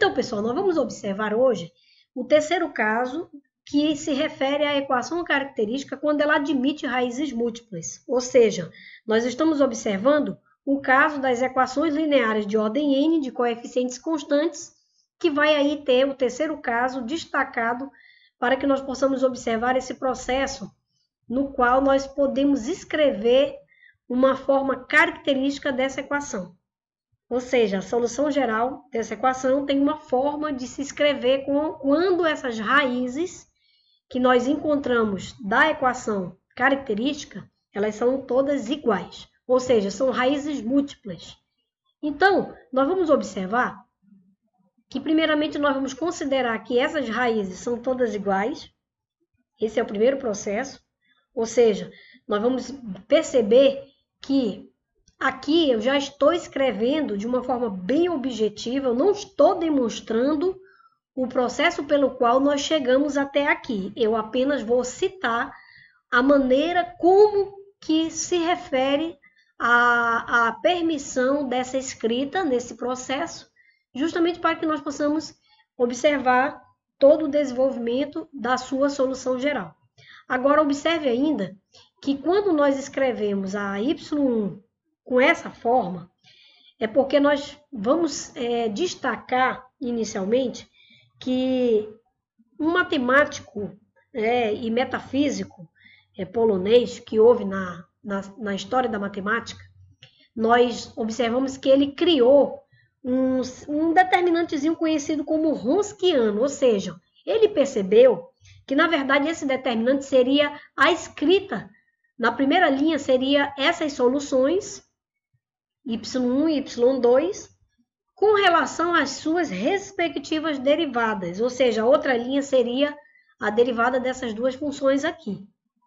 Então, pessoal, nós vamos observar hoje o terceiro caso, que se refere à equação característica quando ela admite raízes múltiplas. Ou seja, nós estamos observando o caso das equações lineares de ordem n de coeficientes constantes, que vai aí ter o terceiro caso destacado para que nós possamos observar esse processo no qual nós podemos escrever uma forma característica dessa equação. Ou seja, a solução geral dessa equação tem uma forma de se escrever quando essas raízes que nós encontramos da equação característica, elas são todas iguais. Ou seja, são raízes múltiplas. Então, nós vamos observar que, primeiramente, nós vamos considerar que essas raízes são todas iguais. Esse é o primeiro processo. Ou seja, nós vamos perceber que aqui eu já estou escrevendo de uma forma bem objetiva, eu não estou demonstrando o processo pelo qual nós chegamos até aqui. Eu apenas vou citar a maneira como que se refere à permissão dessa escrita nesse processo, justamente para que nós possamos observar todo o desenvolvimento da sua solução geral. Agora, observe ainda que quando nós escrevemos a y1 com essa forma, é porque nós vamos destacar inicialmente que um matemático e metafísico polonês que houve na história da matemática, nós observamos que ele criou um determinantezinho conhecido como Wronskiano, ou seja, ele percebeu que, na verdade, esse determinante seria a escrita. Na primeira linha seria essas soluções, y1 e y2, com relação às suas respectivas derivadas. Ou seja, a outra linha seria a derivada dessas duas funções aqui.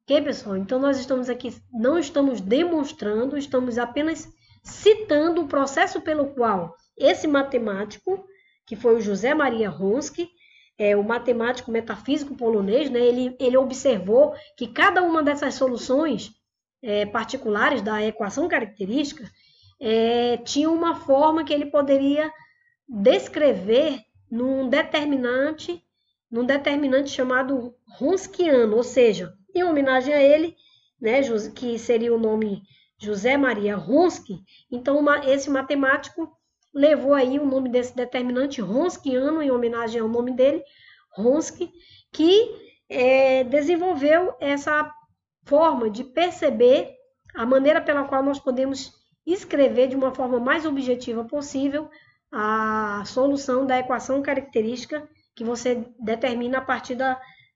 Ok, pessoal? Então, nós estamos aqui, não estamos demonstrando, estamos apenas citando o processo pelo qual esse matemático, que foi o José Maria Wronski, o matemático metafísico polonês, né, ele observou que cada uma dessas soluções particulares da equação característica tinha uma forma que ele poderia descrever num determinante chamado Wronskiano, ou seja, em homenagem a ele, né, que seria o nome José Maria Wronski. Então, esse matemático levou aí o nome desse determinante Wronskiano, em homenagem ao nome dele, Wronski, que desenvolveu essa forma de perceber a maneira pela qual nós podemos escrever de uma forma mais objetiva possível a solução da equação característica que você determina a partir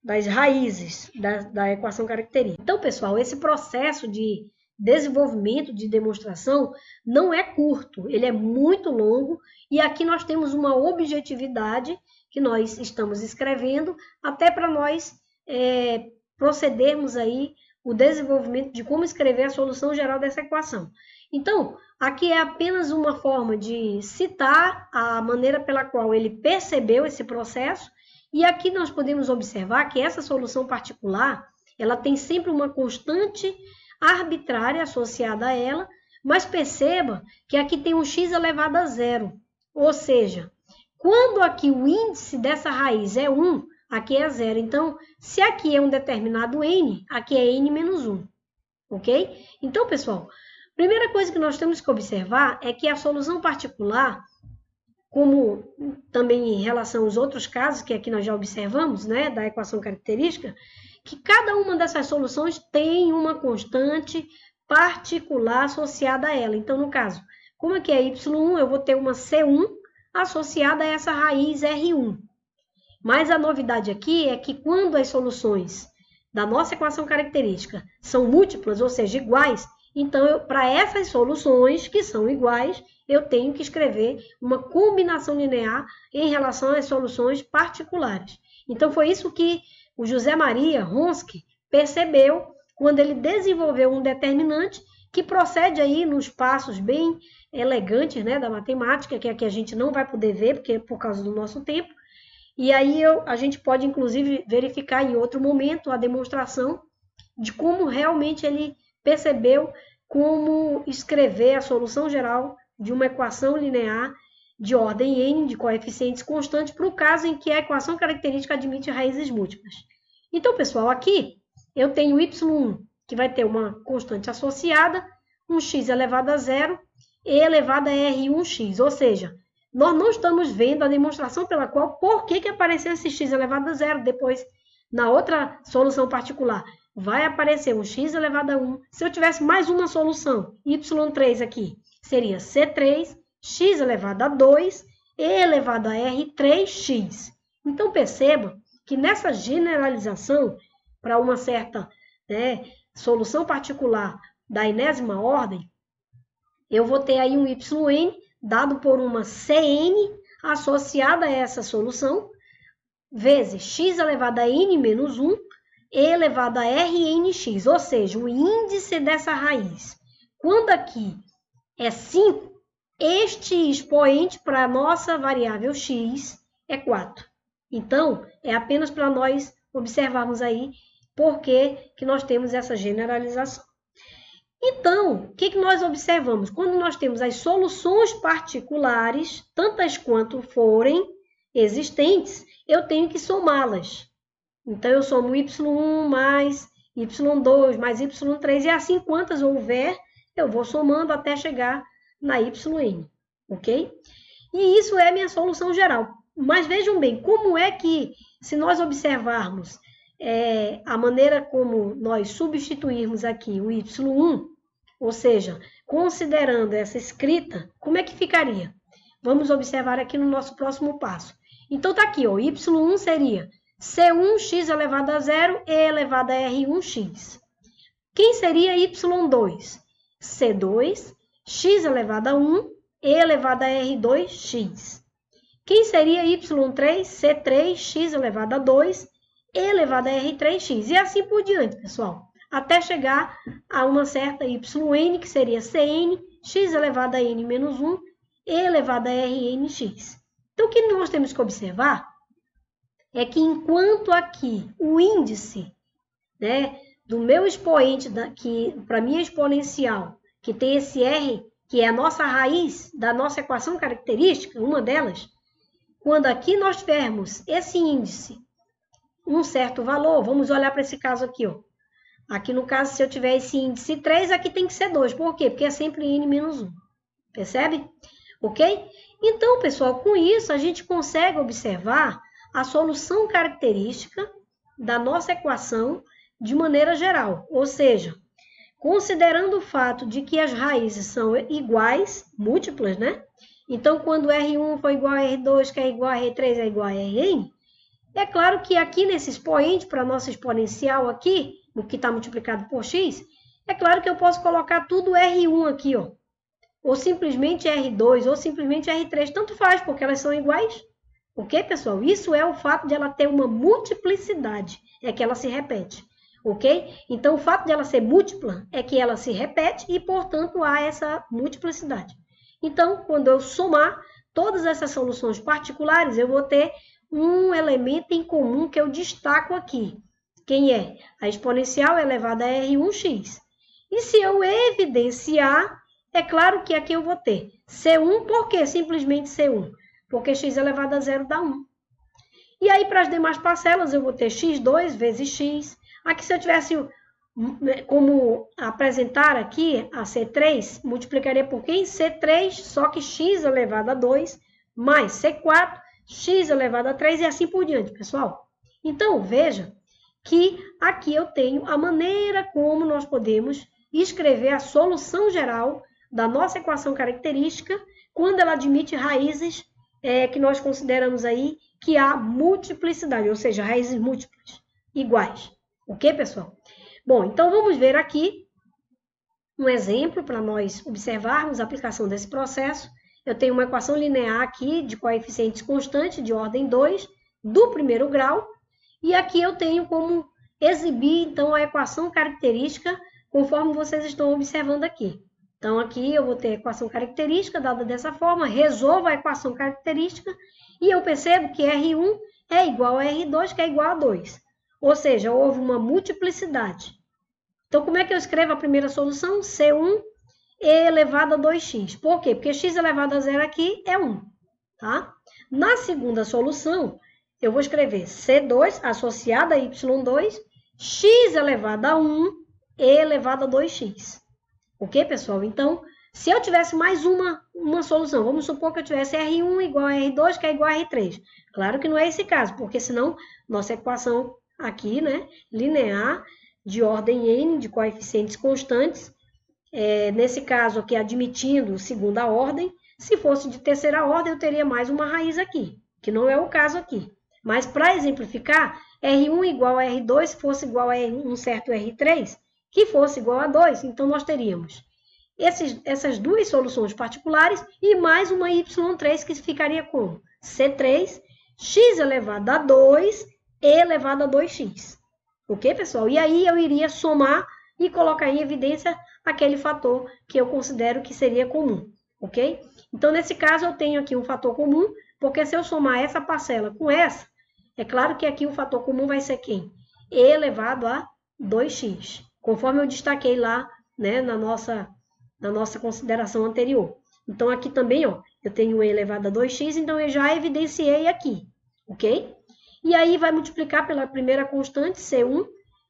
das raízes da equação característica. Então, pessoal, esse processo de desenvolvimento de demonstração não é curto, ele é muito longo, e aqui nós temos uma objetividade que nós estamos escrevendo até para nós procedermos aí o desenvolvimento de como escrever a solução geral dessa equação. Então, aqui é apenas uma forma de citar a maneira pela qual ele percebeu esse processo, e aqui nós podemos observar que essa solução particular, ela tem sempre uma constante arbitrária associada a ela, mas perceba que aqui tem um x elevado a zero, ou seja, quando aqui o índice dessa raiz é 1, aqui é zero. Então, se aqui é um determinado n, aqui é n menos 1, ok? Então, pessoal, a primeira coisa que nós temos que observar é que a solução particular, como também em relação aos outros casos que aqui nós já observamos, né, da equação característica, que cada uma dessas soluções tem uma constante particular associada a ela. Então, no caso, como aqui é y1, eu vou ter uma C1 associada a essa raiz R1. Mas a novidade aqui é que quando as soluções da nossa equação característica são múltiplas, ou seja, iguais, então, para essas soluções que são iguais, eu tenho que escrever uma combinação linear em relação às soluções particulares. Então, foi isso que o José Maria Wronski percebeu quando ele desenvolveu um determinante que procede aí nos passos bem elegantes, né, da matemática, que aqui a gente não vai poder ver, porque por causa do nosso tempo. E aí a gente pode, inclusive, verificar em outro momento a demonstração de como realmente ele percebeu como escrever a solução geral de uma equação linear de ordem n, de coeficientes constantes, para o caso em que a equação característica admite raízes múltiplas. Então, pessoal, aqui eu tenho y1, que vai ter uma constante associada, um x elevado a zero, e elevado a R1x, ou seja, nós não estamos vendo a demonstração pela qual, por que apareceu esse x elevado a zero, depois, na outra solução particular, vai aparecer um x elevado a 1. Se eu tivesse mais uma solução, y3 aqui, seria C3, x elevado a 2, e elevado a R3x. Então, perceba que nessa generalização, para uma certa solução particular da enésima ordem, eu vou ter aí um yn dado por uma Cn associada a essa solução, vezes x elevado a n menos 1, e elevado a Rnx, ou seja, o índice dessa raiz. Quando aqui é 5, este expoente para a nossa variável x é 4. Então, é apenas para nós observarmos aí por que nós temos essa generalização. Então, o que nós observamos? Quando nós temos as soluções particulares, tantas quanto forem existentes, eu tenho que somá-las. Então, eu somo y1 mais y2 mais y3, e assim quantas houver, eu vou somando até chegar na yn, ok? E isso é minha solução geral. Mas vejam bem, como é que, se nós observarmos a maneira como nós substituirmos aqui o y1, ou seja, considerando essa escrita, como é que ficaria? Vamos observar aqui no nosso próximo passo. Então, está aqui, ó, y1 seria C1x elevado a zero e elevado a R1x. Quem seria y2? C2, x elevado a 1 e elevado a R2x. Quem seria y3? C3, x elevado a 2 e elevado a R3x. E assim por diante, pessoal, até chegar a uma certa yn, que seria Cn, x elevado a n menos 1 e elevado a Rnx. Então, o que nós temos que observar é que enquanto aqui o índice do meu expoente, para minha exponencial, que tem esse R, que é a nossa raiz da nossa equação característica, uma delas, quando aqui nós tivermos esse índice, um certo valor, vamos olhar para esse caso aqui, ó. Aqui no caso, se eu tiver esse índice 3, aqui tem que ser 2. Por quê? Porque é sempre n menos 1. Percebe? Ok? Então, pessoal, com isso a gente consegue observar a solução característica da nossa equação de maneira geral. Ou seja, considerando o fato de que as raízes são iguais, múltiplas, né? Então, quando R1 for igual a R2, que é igual a R3, é igual a Rn, é claro que aqui nesse expoente, para a nossa exponencial aqui, no que está multiplicado por x, é claro que eu posso colocar tudo R1 aqui, ó. Ou simplesmente R2, ou simplesmente R3, tanto faz, porque elas são iguais. Ok, pessoal? Isso é o fato de ela ter uma multiplicidade, é que ela se repete. Ok? Então, o fato de ela ser múltipla é que ela se repete e, portanto, há essa multiplicidade. Então, quando eu somar todas essas soluções particulares, eu vou ter um elemento em comum que eu destaco aqui. Quem é? A exponencial elevada a R1x. E se eu evidenciar, é claro que aqui eu vou ter C1, por que simplesmente C1? Porque x elevado a zero dá 1. E aí, para as demais parcelas, eu vou ter x2 vezes x. Aqui, se eu tivesse como apresentar aqui a C3, multiplicaria por quem? C3, só que x elevado a 2, mais C4, x elevado a 3 e assim por diante, pessoal. Então, veja que aqui eu tenho a maneira como nós podemos escrever a solução geral da nossa equação característica quando ela admite raízes que nós consideramos aí que há multiplicidade, ou seja, raízes múltiplas, iguais. Ok, pessoal? Bom, então vamos ver aqui um exemplo para nós observarmos a aplicação desse processo. Eu tenho uma equação linear aqui de coeficientes constantes de ordem 2 do primeiro grau. E aqui eu tenho como exibir, então, a equação característica conforme vocês estão observando aqui. Então, aqui eu vou ter a equação característica dada dessa forma, resolvo a equação característica e eu percebo que R1 é igual a R2, que é igual a 2. Ou seja, houve uma multiplicidade. Então, como é que eu escrevo a primeira solução? C1 elevado a 2x. Por quê? Porque x elevado a zero aqui é 1. tá? Na segunda solução, eu vou escrever C2 associado a Y2, x elevado a 1, e elevado a 2x. Ok, pessoal? Então, se eu tivesse mais uma solução, vamos supor que eu tivesse R1 igual a R2, que é igual a R3. Claro que não é esse caso, porque senão nossa equação aqui, né, linear, de ordem n, de coeficientes constantes, nesse caso aqui admitindo segunda ordem, se fosse de terceira ordem eu teria mais uma raiz aqui, que não é o caso aqui. Mas para exemplificar, R1 igual a R2, se fosse igual a um certo R3, que fosse igual a 2, então nós teríamos essas duas soluções particulares e mais uma y3 que ficaria como C3, x elevado a 2, e elevado a 2x. Ok, pessoal? E aí eu iria somar e colocar em evidência aquele fator que eu considero que seria comum. Ok? Então, nesse caso, eu tenho aqui um fator comum, porque se eu somar essa parcela com essa, é claro que aqui o fator comum vai ser quem? E elevado a 2x, conforme eu destaquei lá, né, na nossa consideração anterior. Então, aqui também, ó, eu tenho e elevado a 2x, então eu já evidenciei aqui, ok? E aí vai multiplicar pela primeira constante, C1,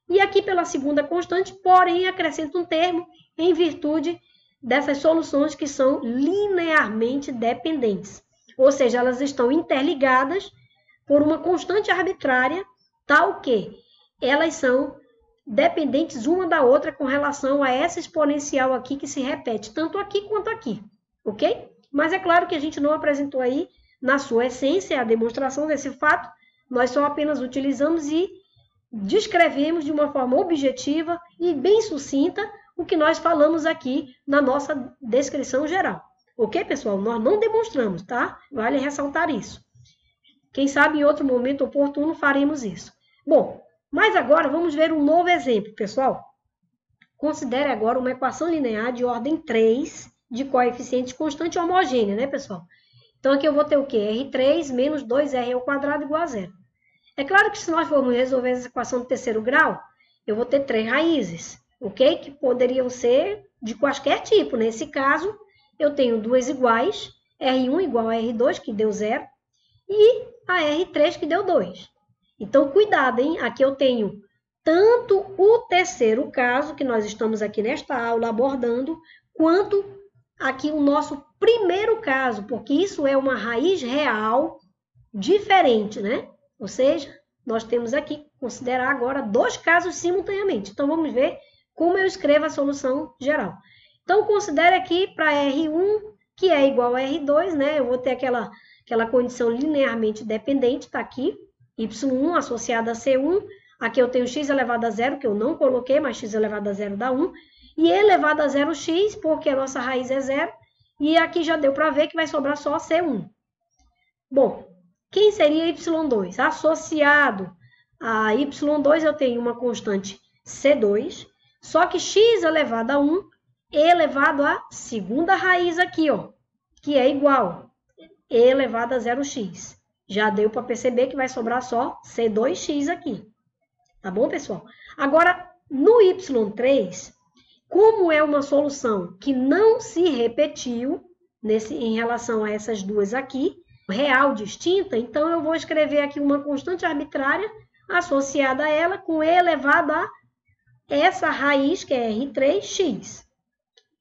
e aqui pela segunda constante, porém acrescento um termo em virtude dessas soluções que são linearmente dependentes. Ou seja, elas estão interligadas por uma constante arbitrária, tal que elas são dependentes uma da outra com relação a essa exponencial aqui que se repete, tanto aqui quanto aqui, ok? Mas é claro que a gente não apresentou aí, na sua essência, a demonstração desse fato, nós só apenas utilizamos e descrevemos de uma forma objetiva e bem sucinta o que nós falamos aqui na nossa descrição geral. Ok, pessoal? Nós não demonstramos, tá? Vale ressaltar isso. Quem sabe em outro momento oportuno faremos isso. Bom, mas agora vamos ver um novo exemplo, pessoal. Considere agora uma equação linear de ordem 3 de coeficientes constante homogênea, né, pessoal? Então, aqui eu vou ter o quê? R3 menos 2R ao quadrado igual a zero. É claro que se nós formos resolver essa equação de terceiro grau, eu vou ter 3 raízes, ok? Que poderiam ser de qualquer tipo. Nesse caso, eu tenho duas iguais, R1 igual a R2, que deu 0, e a R3, que deu 2. Então, cuidado, hein? Aqui eu tenho tanto o terceiro caso, que nós estamos aqui nesta aula abordando, quanto aqui o nosso primeiro caso, porque isso é uma raiz real diferente, né? Ou seja, nós temos aqui que considerar agora dois casos simultaneamente. Então, vamos ver como eu escrevo a solução geral. Então, considere aqui para R1, que é igual a R2, né? Eu vou ter aquela condição linearmente dependente, está aqui, y1 associada a c1. Aqui eu tenho x elevado a 0, que eu não coloquei, mas x elevado a 0 dá 1. E elevado a 0x, porque a nossa raiz é 0. E aqui já deu para ver que vai sobrar só c1. Bom, quem seria y2? Associado a y2 eu tenho uma constante c2, só que x elevado a 1 elevado à segunda raiz aqui, ó, que é igual e elevado a 0x. Já deu para perceber que vai sobrar só c2x aqui. Tá bom, pessoal? Agora, no y3, como é uma solução que não se repetiu em relação a essas duas aqui, real distinta, então eu vou escrever aqui uma constante arbitrária associada a ela com e elevado a essa raiz, que é R3x.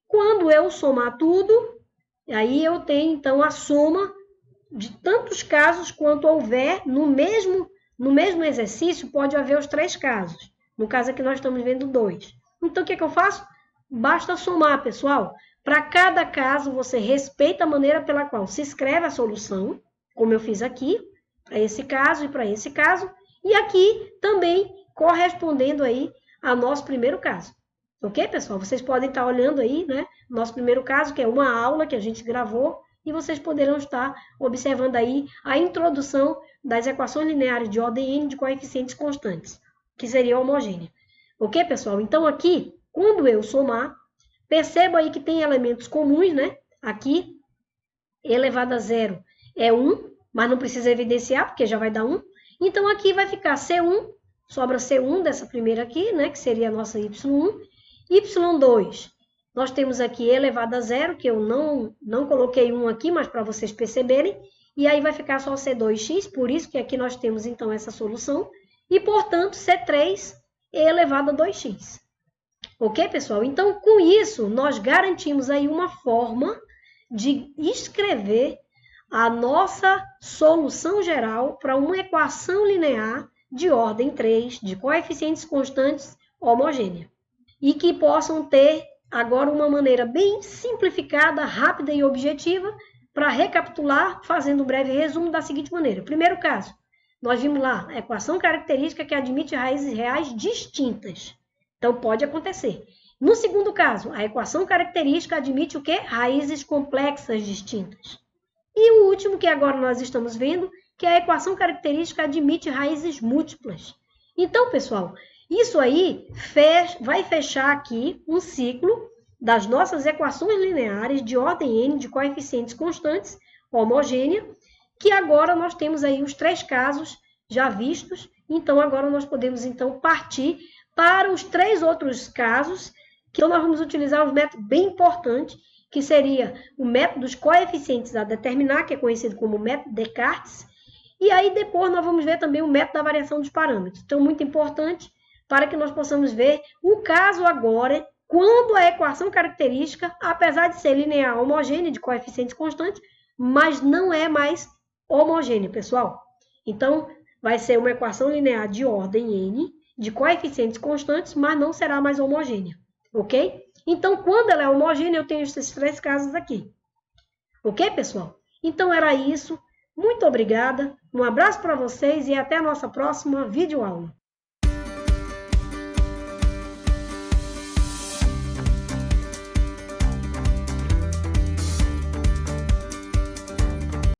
Quando eu somar tudo, aí eu tenho, então, a soma de tantos casos quanto houver no mesmo exercício, pode haver os 3 casos. No caso aqui nós estamos vendo 2. Então, o que eu faço? Basta somar, pessoal. Para cada caso, você respeita a maneira pela qual se escreve a solução, como eu fiz aqui, para esse caso e para esse caso, e aqui também correspondendo aí ao nosso primeiro caso. Ok, pessoal? Vocês podem estar olhando aí, né? Nosso primeiro caso, que é uma aula que a gente gravou, e vocês poderão estar observando aí a introdução das equações lineares de ordem n de coeficientes constantes, que seria homogênea. Ok, pessoal? Então, aqui, quando eu somar, perceba aí que tem elementos comuns, né? Aqui, elevado a 0 é 1, mas não precisa evidenciar, porque já vai dar 1. Então, aqui vai ficar C1, sobra C1 dessa primeira aqui, né? Que seria a nossa Y1. Y2, nós temos aqui elevado a 0, que eu não coloquei 1 aqui, mas para vocês perceberem. e aí vai ficar só C2x, por isso que aqui nós temos então essa solução, e portanto C3 elevado a 2x. Ok, pessoal? Então, com isso, nós garantimos aí uma forma de escrever a nossa solução geral para uma equação linear de ordem 3, de coeficientes constantes homogênea. E que possam ter agora uma maneira bem simplificada, rápida e objetiva para recapitular, fazendo um breve resumo da seguinte maneira. Primeiro caso, nós vimos lá a equação característica que admite raízes reais distintas. Então, pode acontecer. No segundo caso, a equação característica admite o quê? Raízes complexas distintas. E o último, que agora nós estamos vendo, que a equação característica admite raízes múltiplas. Então, pessoal, isso aí vai fechar aqui um ciclo das nossas equações lineares de ordem n de coeficientes constantes homogênea, que agora nós temos aí os 3 casos já vistos. Então, agora nós podemos então partir para os 3 outros casos, que nós vamos utilizar um método bem importante, que seria o método dos coeficientes a determinar, que é conhecido como método Descartes, e aí depois nós vamos ver também o método da variação dos parâmetros. Então, muito importante para que nós possamos ver o caso agora, quando a equação característica, apesar de ser linear homogênea, de coeficientes constantes, mas não é mais homogênea, pessoal. Então, vai ser uma equação linear de ordem n, de coeficientes constantes, mas não será mais homogênea, ok? Então, quando ela é homogênea, eu tenho esses 3 casos aqui. Ok, pessoal? Então, era isso. Muito obrigada. Um abraço para vocês e até a nossa próxima videoaula.